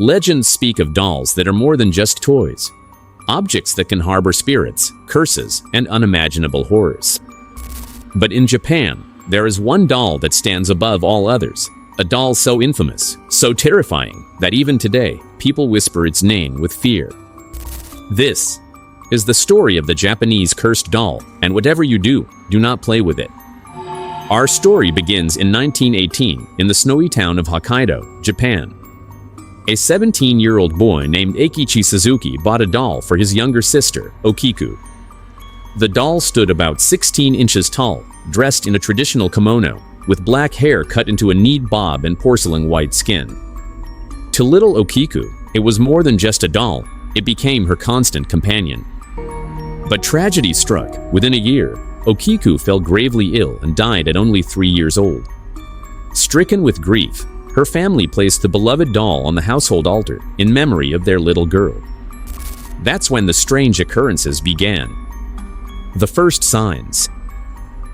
Legends speak of dolls that are more than just toys. Objects that can harbor spirits, curses, and unimaginable horrors. But in Japan, there is one doll that stands above all others. A doll so infamous, so terrifying, that even today, people whisper its name with fear. This is the story of the Japanese cursed doll, and whatever you do, do not play with it. Our story begins in 1918 in the snowy town of Hokkaido, Japan. A 17-year-old boy named Eikichi Suzuki bought a doll for his younger sister, Okiku. The doll stood about 16 inches tall, dressed in a traditional kimono, with black hair cut into a neat bob and porcelain white skin. To little Okiku, it was more than just a doll, it became her constant companion. But tragedy struck. Within a year, Okiku fell gravely ill and died at only 3 years old. Stricken with grief, her family placed the beloved doll on the household altar in memory of their little girl. That's when the strange occurrences began. The first signs.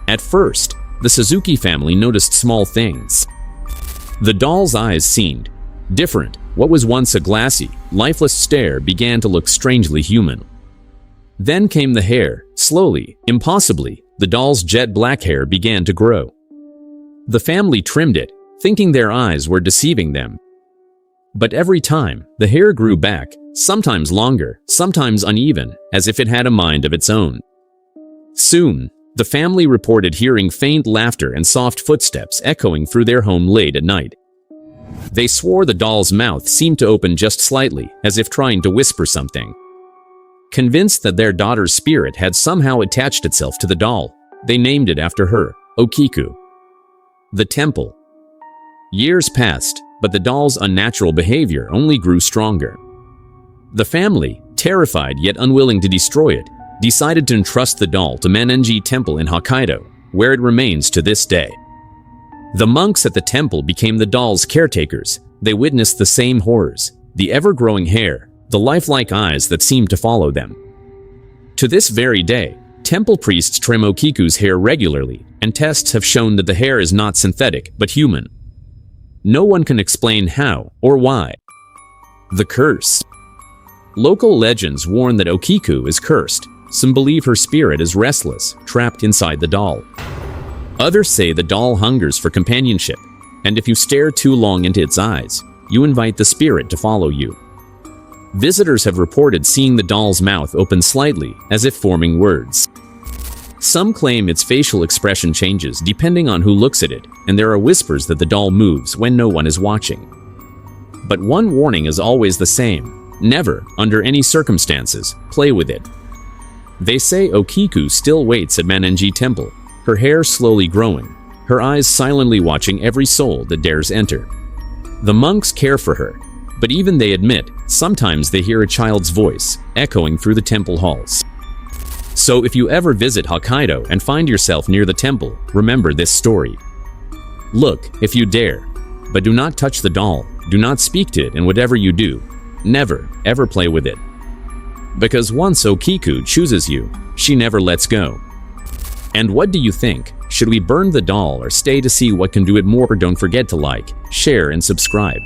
At first, the Suzuki family noticed small things. The doll's eyes seemed different. What was once a glassy, lifeless stare began to look strangely human. Then came the hair. Slowly, impossibly, the doll's jet black hair began to grow. The family trimmed it, thinking their eyes were deceiving them. But every time, the hair grew back, sometimes longer, sometimes uneven, as if it had a mind of its own. Soon, the family reported hearing faint laughter and soft footsteps echoing through their home late at night. They swore the doll's mouth seemed to open just slightly, as if trying to whisper something. Convinced that their daughter's spirit had somehow attached itself to the doll, they named it after her, Okiku. The temple. Years passed, but the doll's unnatural behavior only grew stronger. The family, terrified yet unwilling to destroy it, decided to entrust the doll to Manenji Temple in Hokkaido, where it remains to this day. The monks at the temple became the doll's caretakers. They witnessed the same horrors, the ever-growing hair, the lifelike eyes that seemed to follow them. To this very day, temple priests trim Okiku's hair regularly, and tests have shown that the hair is not synthetic, but human. No one can explain how or why. The curse. Local legends warn that Okiku is cursed. Some believe her spirit is restless, trapped inside the doll. Others say the doll hungers for companionship, and if you stare too long into its eyes, you invite the spirit to follow you. Visitors have reported seeing the doll's mouth open slightly, as if forming words. Some claim its facial expression changes depending on who looks at it, and there are whispers that the doll moves when no one is watching. But one warning is always the same: never, under any circumstances, play with it. They say Okiku still waits at Manenji Temple, her hair slowly growing, her eyes silently watching every soul that dares enter. The monks care for her, but even they admit, sometimes they hear a child's voice echoing through the temple halls. So if you ever visit Hokkaido and find yourself near the temple, remember this story. Look, if you dare, but do not touch the doll, do not speak to it, and whatever you do, never, ever play with it. Because once Okiku chooses you, she never lets go. And what do you think? Should we burn the doll or stay to see what can do it more? Don't forget to like, share, and subscribe.